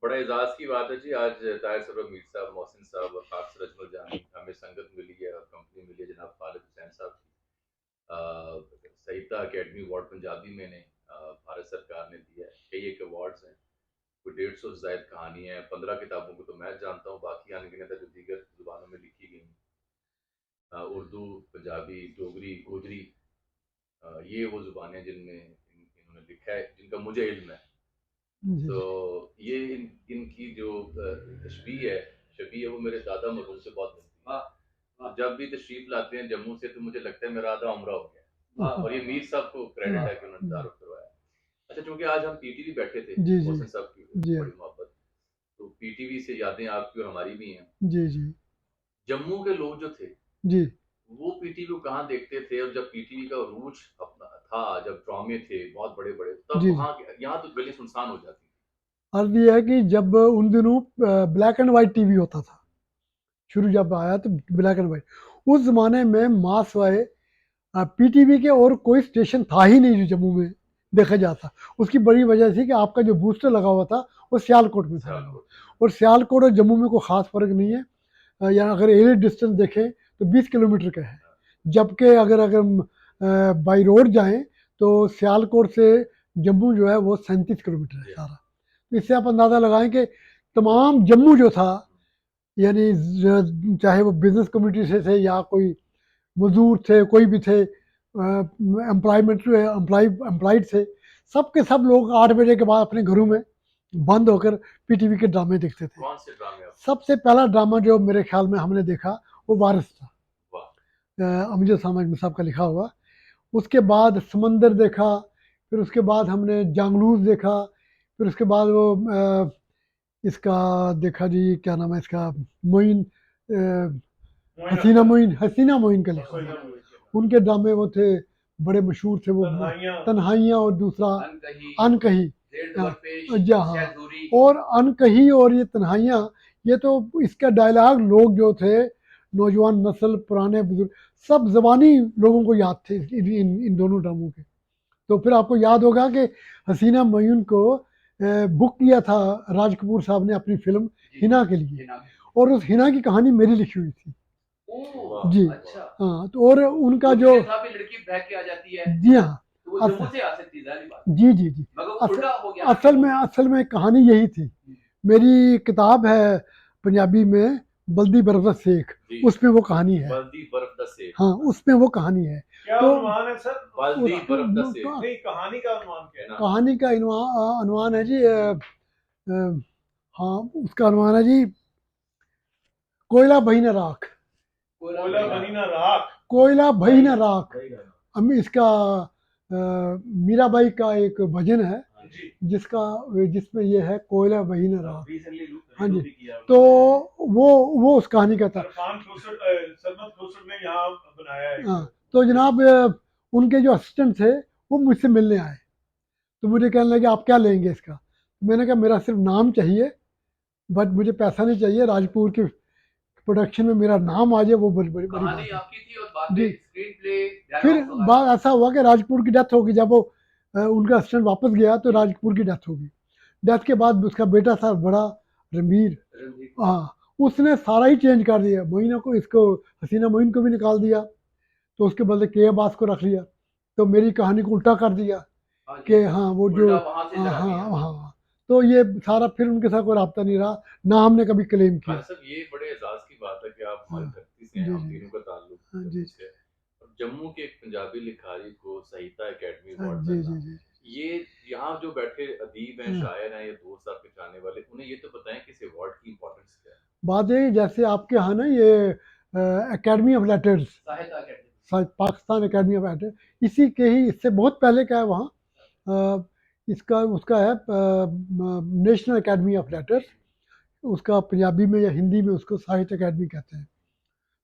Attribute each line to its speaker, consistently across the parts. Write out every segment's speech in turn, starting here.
Speaker 1: बड़ा एजाज की बात है जी। आज ताहिर सरवर मीर साहब, मोहसिन साहब और खाकसर अजमल जानी हमें संगत मिली है और कंपनी मिली है जनाब खालिद हुसैन साहब की। सहीता अकेडमी अवार्ड पंजाबी में ने भारत सरकार ने दिया है। कई एक अवार्ड्स हैं, कोई 150 से जायद कहानी है। 15 किताबों को तो मैं जानता हूँ, बाकी अनगिनत है जो दीगर जुबानों में लिखी गई उर्दू, पंजाबी, डोगरी, गोजरी। ये वो जुबानें जिनमें इन्होंने लिखा है, जिनका मुझे इल्म है।
Speaker 2: जी
Speaker 1: तो
Speaker 2: जी
Speaker 1: ये इनकी जो तशबीह है, शबीह है, वो मेरे दादा मरहूम से बहुत मिलती है। जब भी तशरीफ लाते हैं जम्मू से, तो मुझे लगता है मेरा आधा उम्रा हो गया। और ये मीर साहब को क्रेडिट है कि उन्होंने तारुफ करवाया। अच्छा, चूंकि आज हम पीटीवी बैठे थे,
Speaker 2: जी जी
Speaker 1: मोहसिन साहब की
Speaker 2: जी
Speaker 1: बड़ी मोहब्बत, तो पीटीवी से यादें आपकी और हमारी भी हैं।
Speaker 2: जी जी
Speaker 1: जम्मू के लोग जो थे,
Speaker 2: जी।
Speaker 1: वो पीटीवी को कहाँ देखते थे? और जब पीटीवी का रूज अपना था, जब ड्रामे थे बहुत बड़े बड़े, तब
Speaker 2: जी जी।
Speaker 1: वहाँ यहाँ तो गली सुनसान हो जाती थी।
Speaker 2: अर्ज ये है कि जब उन दिनों ब्लैक एंड वाइट टीवी होता था, शुरू जब आया तो ब्लैक एंड वाइट, उस जमाने में मास वाए पीटीवी के और कोई स्टेशन था ही नहीं जो जम्मू में देखा जाता। उसकी बड़ी वजह थी कि आपका जो बूस्टर लगा हुआ था वो सियालकोट में था लगा हुआ,
Speaker 1: सियालकोट।
Speaker 2: और सियालकोट और जम्मू में कोई ख़ास फ़र्क नहीं है। या अगर एरिया डिस्टेंस देखें तो 20 किलोमीटर का है, जबकि अगर अगर बाई रोड जाएं तो सियालकोट से जम्मू जो है वो 37 किलोमीटर है
Speaker 1: जी हाँ।
Speaker 2: सारा। तो इससे आप अंदाज़ा लगाएं कि तमाम जम्मू जो था, यानी चाहे वो बिजनेस कम्युनिटी से थे या कोई मजदूर थे, कोई भी थे, एम्प्लॉयमेंट एम्प्लॉयड थे, सब के सब लोग 8 बजे के बाद अपने घरों में बंद होकर पीटीवी के ड्रामे देखते थे।
Speaker 1: कौन से ड्रामे आप?
Speaker 2: सबसे पहला ड्रामा जो मेरे ख्याल में हमने देखा वो वारिस था,
Speaker 1: वाह।
Speaker 2: अमजद साहब साहब का लिखा हुआ। उसके बाद समंदर देखा, फिर उसके बाद हमने जांगलूस देखा, फिर उसके बाद वो इसका देखा जी, क्या नाम है इसका, मोइन, हसीना मोइन का लिखा हुआ। उनके ड्रामे वो थे, बड़े मशहूर थे वो, तन्हाइयाँ और दूसरा अनकही। जी हाँ, और अनकही और ये तन्हाइयाँ, ये तो इसका डायलॉग लोग जो थे, नौजवान नस्ल, पुराने बुजुर्ग, सब जबानी लोगों को याद थे इन दोनों ड्रामों के। तो फिर आपको याद होगा कि हसीना मयून को बुक किया था राज कपूर साहब ने अपनी फिल्म हिना के लिए, और उस हिना की कहानी मेरी लिखी हुई थी। जी
Speaker 1: अच्छा।
Speaker 2: हाँ, तो और उनका जो
Speaker 1: लड़की बहक के आ जाती है,
Speaker 2: जी हाँ,
Speaker 1: तो वो जम्मू से आ सकती है, बात।
Speaker 2: जी जी जी,
Speaker 1: मगर वो
Speaker 2: असल
Speaker 1: उल्टा हो गया।
Speaker 2: असल में कहानी यही थी। मेरी किताब है पंजाबी में, बल्दी बरदा शेख,
Speaker 1: जी।
Speaker 2: उसमें वो कहानी है।
Speaker 1: बल्दी बर्फ द सेब।
Speaker 2: हाँ, उसमें वो कहानी है।
Speaker 3: क्या
Speaker 2: तो
Speaker 3: अनुमान है सर?
Speaker 1: बल्दी बर्फ द सेब।
Speaker 3: नहीं, कहानी का अनुमान क्या है?
Speaker 2: कहानी का अनुमान है जी, हाँ, उसका अनुमान है जी, कोयला बही न राख,
Speaker 3: कोयला बनी ना राख।
Speaker 2: कोयला बही न राख। हम इसका मीराबाई का एक भजन है
Speaker 3: जी।
Speaker 2: जिसका, जिसमें ये है कोयला बही न राख।
Speaker 3: रिसेंटली
Speaker 2: हाँ जी,
Speaker 3: किया
Speaker 2: तो वो उस कहानी का था।
Speaker 3: इरफान सरमद खोसर ने यहाँ बनाया है।
Speaker 2: हाँ, तो जनाब उनके जो असिस्टेंट थे वो मुझसे मिलने आए, तो मुझे कहने लगे आप क्या लेंगे इसका। मैंने कहा मेरा सिर्फ नाम चाहिए, बट मुझे पैसा नहीं चाहिए। राजपुर की प्रोडक्शन में मेरा नाम आ जाए, वो बड़ी बड़ी बड़ी बात है
Speaker 1: आपकी थी और बाद
Speaker 2: जी।
Speaker 1: में स्क्रीन प्ले
Speaker 2: फिर बात ऐसा हुआ कि राजपुर की डेथ होगी, जब वो उनका असिस्टेंट वापस गया तो राजपुर की डेथ होगी। डेथ के बाद उसका बेटा था बड़ा, रणबीर, हाँ, उसने सारा ही चेंज कर दिया। मोइना को, इसको हसीना मोइन को भी निकाल दिया, तो उसके बदले के अब्बास को रख लिया। तो मेरी कहानी को उल्टा कर दिया कि हाँ वो जो, हाँ हाँ हाँ। तो ये सारा, फिर उनके साथ कोई रब्ता नहीं रहा, ना हमने कभी क्लेम किया।
Speaker 1: सब ये बड़े एजाज की बात है कि आप हमारी
Speaker 2: हाँ
Speaker 1: धरती से हैं,
Speaker 2: जी
Speaker 1: हम
Speaker 2: जी
Speaker 1: तीनों का ताल्लुक
Speaker 2: हाँ जी
Speaker 1: जम्मू से है। और जम्मू के एक पंजाबी लिखारी को साहित्य अकेडमी
Speaker 2: हाँ
Speaker 1: अवार्ड
Speaker 2: जी
Speaker 1: मिलना,
Speaker 2: जी जी।
Speaker 1: ये यहाँ जो बैठे अदीब हैं,
Speaker 2: हाँ।
Speaker 1: शायर हैं, ये दोस्त आपके चाहने वाले, उन्हें ये तो बताएं कि इस अवार्ड की इंपॉर्टेंस क्या है।
Speaker 2: बात है जैसे आपके यहाँ ना ये एकेडमी ऑफ लेटर्स,
Speaker 1: साहित्य academy,
Speaker 2: Pakistan academy of letters, इसी के ही, इससे बहुत पहले का है वहाँ, अ, इसका उसका है नेशनल एकेडमी ऑफ लेटर्स। उसका पंजाबी में या हिंदी में उसको साहित्य अकेडमी कहते हैं।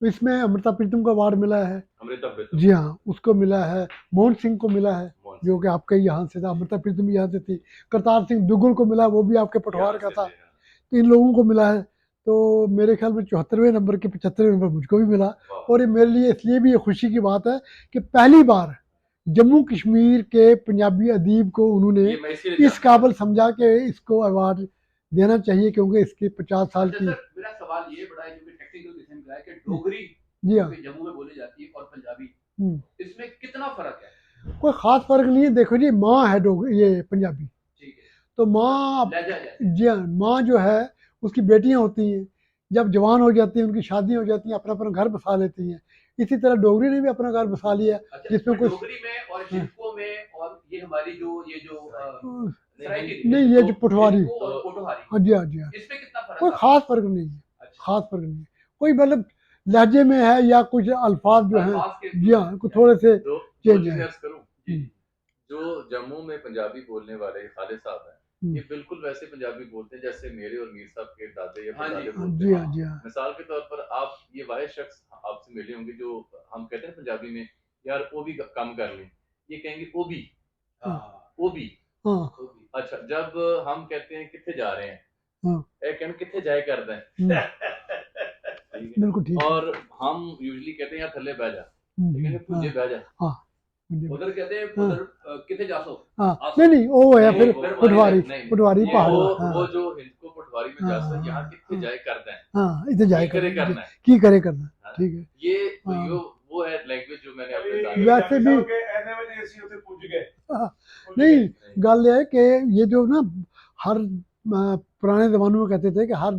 Speaker 2: तो इसमें अमृता प्रीतम को अवार्ड मिला है।
Speaker 1: अमृता प्रीतम,
Speaker 2: जी हाँ, उसको मिला है। मोहन सिंह को मिला है,
Speaker 1: मोहन
Speaker 2: जो कि आपके यहाँ से था। अमृता प्रीतम भी यहाँ से थी। करतार सिंह दुग्गल को मिला, वो भी आपके पटवार का था। तो इन लोगों को मिला है। तो मेरे ख्याल में 74वें नंबर के 75वें नंबर मुझको भी मिला। और ये मेरे लिए इसलिए भी ये खुशी की बात है कि पहली बार जम्मू कश्मीर के पंजाबी अदीब को उन्होंने
Speaker 1: ये मैं इसीलिए
Speaker 2: इस काबिल समझा कि इसको अवार्ड देना चाहिए, क्योंकि इसकी 50 साल
Speaker 4: अच्छा
Speaker 2: की।
Speaker 4: सर, मेरा सवाल ये बड़ा है जो कि टेक्निकल किस्म का है कि डोगरी
Speaker 2: जी हाँ।
Speaker 4: जो कि जम्मू में बोली जाती है और पंजाबी,
Speaker 2: हम्म।
Speaker 4: इसमें कितना फर्क है?
Speaker 2: कोई ख़ास फ़र्क नहीं है। देखो जी, माँ है ये पंजाबी,
Speaker 4: ठीक है,
Speaker 2: तो माँ
Speaker 4: लहजा जैसे।
Speaker 2: जी हाँ, माँ जो है उसकी बेटियां होती हैं, जब जवान हो जाती हैं उनकी शादी हो जाती है, अपना अपना घर बसा लेती हैं। इसी तरह डोगरी ने भी अपना घर बसा लिया,
Speaker 4: अच्छा,
Speaker 2: जिसमें
Speaker 4: तो
Speaker 2: कुछ
Speaker 4: डोगरी में और हिंदको में और ये हमारी जो सराइकी
Speaker 2: नहीं, ये जो पटवारी,
Speaker 4: हिंदको और पोठोहारी,
Speaker 2: हाँ जी हाँ जी हाँ,
Speaker 4: इसमें कितना फर्क
Speaker 2: कोई
Speaker 4: आता
Speaker 2: ख़ास फ़र्क नहीं है।
Speaker 4: अच्छा,
Speaker 2: ख़ास फ़र्क नहीं है, कोई मतलब लहजे में है या कुछ अल्फाज जो हैं,
Speaker 4: अल्फाज के
Speaker 2: जी हाँ, कुछ थोड़े से
Speaker 1: दो
Speaker 2: चेंज
Speaker 1: चीजें
Speaker 2: है।
Speaker 1: अर्ज करूं। जो जम्मू में पंजाबी बोलने वाले खालिद साहब हैं, ये बिल्कुल वैसे पंजाबी बोलते हैं जैसे मेरे और मीर साहब के दादे या
Speaker 4: हाँ जी,
Speaker 1: परदादे
Speaker 2: हाँ
Speaker 1: बोलते
Speaker 2: जी
Speaker 1: हैं।
Speaker 2: हाँ जी हाँ।
Speaker 1: मिसाल के तौर पर आप ये वाहिद शख्स आपसे मिले होंगे जो हम कहते हैं पंजाबी में यार ओ भी कम कर लें, ये कहेंगे ओ भी,
Speaker 4: हाँ
Speaker 1: ओ भी।
Speaker 2: हाँ
Speaker 1: अच्छा, जब हम कहते हैं किथे जा रहे हैं,
Speaker 2: हाँ,
Speaker 1: ए कहने किथे जाए करते हैं, ठीक है।
Speaker 2: बिल्कुल ठीक है।
Speaker 1: और हम यूजली कहते हैं यार थल्ले बह जा, ये कहेंगे
Speaker 2: हाँ
Speaker 1: पूजे बह जा।
Speaker 2: हाँ
Speaker 4: उधर कहते हैं
Speaker 2: हाँ।
Speaker 4: उधर किथे जासो,
Speaker 2: हाँ,
Speaker 4: आसो।
Speaker 2: नहीं वो है
Speaker 1: नहीं,
Speaker 2: फिर
Speaker 1: वो
Speaker 2: पटवारी,
Speaker 1: नहीं,
Speaker 2: पटवारी
Speaker 1: ये
Speaker 2: पहाड़ी।
Speaker 1: वो
Speaker 2: हाँ
Speaker 1: जो हिंदको पटवारी में जाता है, यहाँ किथे
Speaker 2: हाँ
Speaker 1: जाए करते हैं,
Speaker 2: हाँ, इधर जाए
Speaker 1: की करे करना है।
Speaker 2: की करे करना,
Speaker 1: हाँ,
Speaker 2: ठीक है।
Speaker 1: ये
Speaker 2: हाँ।
Speaker 1: यो वो है लैंग्वेज जो मैंने अपने
Speaker 3: अभी
Speaker 1: जानी।
Speaker 2: वैसे भी
Speaker 3: जानी साहब के एने में ऐसी होते पूछ गए
Speaker 2: नहीं, गल ये है कि ये जो ना हर पुराने ज़मानों में कहते थे कि हर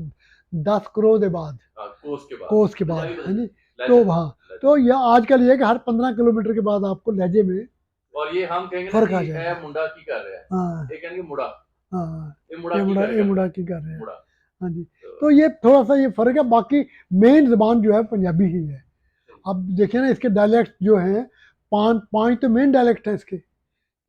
Speaker 2: 10 करोड़ के बाद,
Speaker 1: कोस के बाद,
Speaker 2: कोस के बाद,
Speaker 4: पंजाबी
Speaker 2: है नी,
Speaker 1: लहजा,
Speaker 2: तो वहाँ, तो यह आजकल ये है कि हर 15 किलोमीटर के बाद आपको लहजे में
Speaker 1: और ये हम कहेंगे ना
Speaker 2: फर्क आ
Speaker 1: कि
Speaker 2: जाएगा।
Speaker 1: ए मुंडा की कर रहा है,
Speaker 2: हाँ
Speaker 1: ये कहेंगे मुड़ा,
Speaker 2: हाँ,
Speaker 1: ये मुड़ा
Speaker 2: ये
Speaker 1: की
Speaker 2: मुड़ा,
Speaker 1: कर
Speaker 2: ये
Speaker 1: रहा
Speaker 2: मुड़ा
Speaker 1: है,
Speaker 2: की कर रहे हैं।
Speaker 1: मुड़ा।
Speaker 2: हाँ जी, तो ये थोड़ा सा ये फ़र्क है, बाकी मेन ज़बान जो है पंजाबी ही है। अब देखिए ना, इसके डायलेक्ट जो हैं, पाँच तो मेन डायलेक्ट हैं इसके,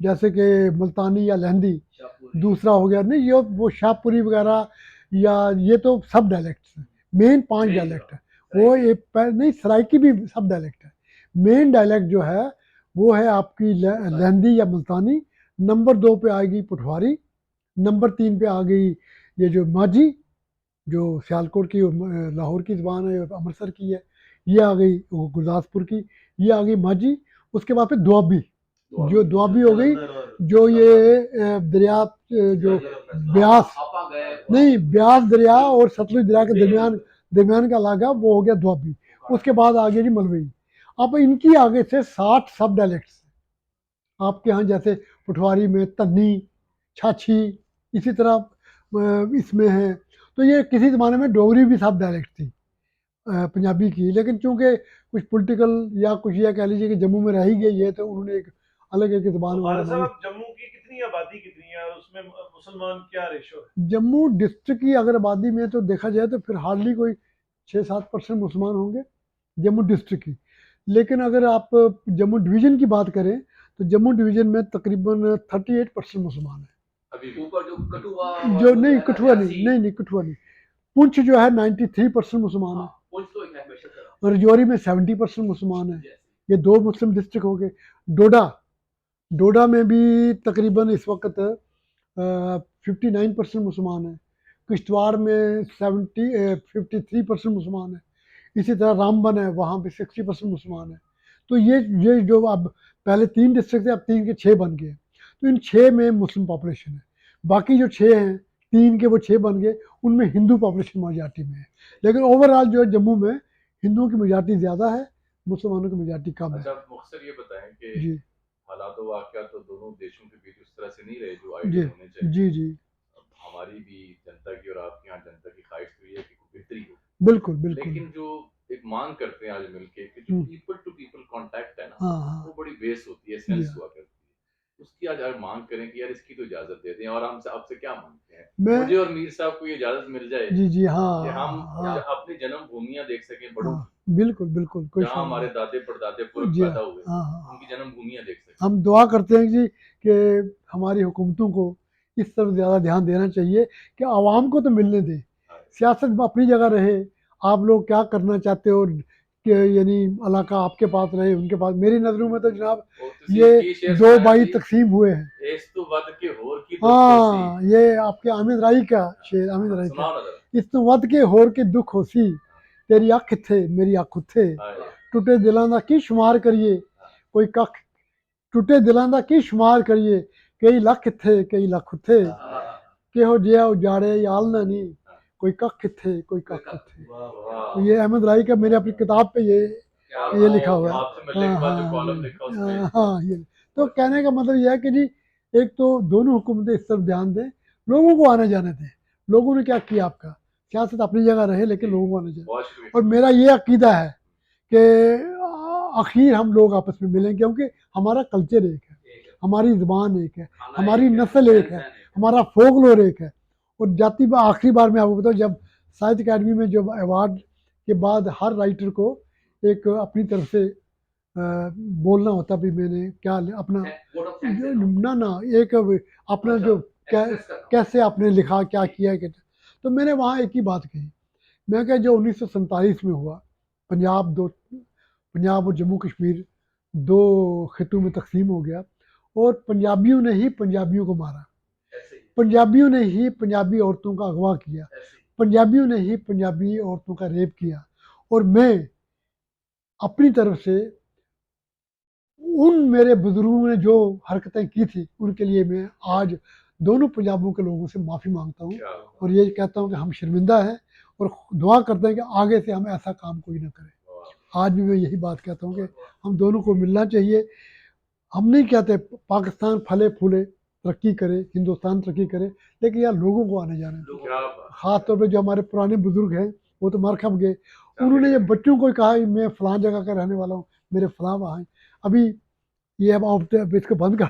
Speaker 2: जैसे कि मुल्तानी या लहंदी,
Speaker 4: शाहपुरी।
Speaker 2: दूसरा हो गया नहीं, ये वो शाहपुरी वगैरह, या ये तो सब डायलेक्ट्स हैं। मेन 5
Speaker 4: मेन
Speaker 2: डायलेक्ट है, वो नहीं, सराइकी भी सब डायलेक्ट है। मेन डायलेक्ट जो है वो है आपकी लहंदी या मुल्तानी, नंबर 2 पे आएगी पटवारी, नंबर 3 पे आ गई ये जो माझी, जो सियालकोट की लाहौर की ज़बान है, अमृतसर की है, ये आ गई वो गुरदासपुर की, ये आ गई माझी। उसके बाद फिर दुआबी, जो दुआबी हो गई, जो ये दरिया जो ब्यास,
Speaker 4: आपा गए
Speaker 2: नहीं, ब्यास दरिया और सतलुज दरिया के दरमियान का इलाका, वो हो गया दुआबी। उसके बाद आ गया जी मलवई। अब इनकी आगे से 60 सब डायलेक्ट्स आपके यहाँ, जैसे पटवारी में तन्नी, छाछी, इसी तरह इसमें है। तो ये किसी ज़माने में डोगरी भी सब डायलेक्ट थी पंजाबी की, लेकिन चूंकि कुछ पॉलिटिकल या कुछ ये कह लीजिए कि जम्मू में रह ही गई है, तो उन्होंने एक अलग एक ज़बान
Speaker 3: तो
Speaker 2: वहाँ
Speaker 3: खालिद
Speaker 2: बनाई।
Speaker 3: साहब, जम्मू की कितनी आबादी कितनी है और उसमें मुसलमान क्या रेशो है?
Speaker 2: जम्मू डिस्ट्रिक्ट की अगर आबादी में तो देखा जाए तो फिर हार्डली कोई 6-7% मुसलमान होंगे जम्मू डिस्ट्रिक्ट की। लेकिन अगर आप जम्मू डिवीज़न की बात करें तो जम्मू डिवीज़न में तकरीबन 38% मुसलमान हैं।
Speaker 1: अभी भी
Speaker 4: ऊपर जो कठुआ
Speaker 2: जो नहीं, कठुआ नहीं, कठुआ नहीं, पुंछ जो है 93% मुसलमान है,
Speaker 4: पुंछ तो एक है बेशक,
Speaker 2: रजौरी में 70% मुसलमान है। ये 2 मुस्लिम डिस्ट्रिक्ट हो गए। डोडा में भी तकरीबन इस वक्त 59% मुसलमान है। किश्तवाड़ में 53% मुसलमान है। इसी तरह रामबन है, वहाँ पे 60% मुसलमान है। तो ये जो अब पहले 3 डिस्ट्रिक्ट थे, अब 3 के 6 बन गए। तो इन 6 में मुस्लिम पॉपुलेशन है। बाकी जो 6 हैं, 3 के वो 6 बन गए, उनमें हिंदू पॉपुलेशन मेजॉरिटी में है। लेकिन ओवरऑल जो है जम्मू में हिंदुओं की मेजॉरिटी ज़्यादा है, मुसलमानों की मेजॉरिटी कम है।
Speaker 1: अच्छा, मुख्तसर ये बताएं कि
Speaker 2: जी
Speaker 1: हालात व वाक़यात तो दोनों देशों के बीच उस तरह से नहीं रहे जो
Speaker 2: जी
Speaker 1: आइडियल होने चाहिए।
Speaker 2: जी जी,
Speaker 1: अब हमारी भी जनता की और आपकी यहाँ जनता की ख्वाहिश तो ये है कि कोई बेहतरी हो,
Speaker 2: बिल्कुल बिल्कुल।
Speaker 1: लेकिन जो एक मांग करते हैं आज मिलके कि जो पीपल टू पीपल कांटेक्ट है ना,
Speaker 2: हाँ
Speaker 1: वो बड़ी बेस होती है,
Speaker 2: जी
Speaker 1: सेंस हुआ करती है। उसकी आज अगर मांग करें कि यार इसकी तो इजाजत दे दें, और हमसे आपसे क्या मांगते हैं,
Speaker 2: मैं
Speaker 1: मुझे और मीर साहब को ये इजाजत मिल जाए
Speaker 2: जी जी
Speaker 1: कि
Speaker 2: हाँ
Speaker 1: हम
Speaker 2: हाँ
Speaker 1: अपनी जन्म भूमियां देख सकें बड़ों
Speaker 2: हाँ,
Speaker 1: की,
Speaker 2: बिल्कुल बिल्कुल, कोई
Speaker 1: जहाँ
Speaker 2: शक
Speaker 1: हमारे
Speaker 2: नहीं।
Speaker 1: दादे परदादे पुरख
Speaker 2: जी
Speaker 1: पैदा हुए,
Speaker 2: हाँ हाँ,
Speaker 1: उनकी जन्म भूमियां देख सकें।
Speaker 2: हम दुआ करते हैं जी कि हमारी हुकूमतों को इस तरफ ज़्यादा ध्यान देना चाहिए कि आवाम को तो मिलने दें, सियासत अपनी जगह रहे। आप लोग क्या करना चाहते हो कि यानी इलाका आपके पास रहे, उनके पास। मेरी नज़रों में तो जनाब ये 2 बाई तकसीम हुए हैं।
Speaker 1: इस तो वद के होर की
Speaker 2: हाँ, ये आपके आमिद राई का शेर, आमिद राई का, इस तो वद के होर के दुख होसी, तेरी अख थे मेरी अख उत्थे, टुटे दिलों का की शुमार करिए कोई कख, टुटे दिलों का की शुमार करिए कई लख थे कई लख उत्थे, केहो जिया उजाड़े यालना नहीं, कोई कख थे कोई कख थे।
Speaker 1: वाह।
Speaker 2: तो ये अहमद राई का मैंने अपनी किताब पे ये लिखा हुआ है।
Speaker 1: आपसे मिलने के बाद जो
Speaker 2: हाँ
Speaker 1: कॉलम लिखा उसमें
Speaker 2: हाँ ये तो कहने का मतलब यह है कि जी एक तो दोनों हुकूमतें इस तरफ ध्यान दें, लोगों को आने जाने दें। लोगों ने क्या किया आपका, सियासत अपनी जगह रहे लेकिन लोगों को आने जाने।
Speaker 1: बहुत शुक्रिया।
Speaker 2: और मेरा ये अकीदा है कि आखिर हम लोग आपस में मिलेंगे, क्योंकि हमारा कल्चर एक है, हमारी ज़बान एक है, हमारी नस्ल एक है, हमारा फोकलोर एक है। और जाति आखिरी बार मैं आपको बताऊँ, जब साहित्य अकादमी में जब अवार्ड के बाद हर राइटर को एक अपनी तरफ से बोलना होता भी मैंने क्या अपना ना एक अपना जो कैसे आपने लिखा क्या किया क्या, तो मैंने वहाँ एक ही बात कही। मैं क्या जो 1947 में हुआ, पंजाब और जम्मू कश्मीर दो खितों में तकसीम हो गया और पंजाबियों ने ही पंजाबियों को मारा, पंजाबियों ने ही पंजाबी औरतों का अगवा किया, पंजाबियों ने ही पंजाबी औरतों का रेप किया। और मैं अपनी तरफ से उन मेरे बुजुर्गों ने जो हरकतें की थी उनके लिए मैं आज दोनों पंजाबों के लोगों से माफ़ी मांगता हूँ और ये कहता हूँ कि हम शर्मिंदा हैं और दुआ करते हैं कि आगे से हम ऐसा काम कोई ना करें। आज भी मैं यही बात कहता हूँ कि हम दोनों को मिलना चाहिए। हम नहीं कहते पाकिस्तान फले फूले तरक्की करे, हिंदुस्तान तरक्की करे, लेकिन यार लोगों को आने जाने दो। ख़ास तौर पे जो हमारे पुराने बुजुर्ग हैं वो तो मर खप गए, उन्होंने ये बच्चों को कहा मैं फ़लाँ जगह का रहने वाला हूँ, मेरे फ़लाँ वहाँ हैं। अभी ये अब आप इसको बंद कर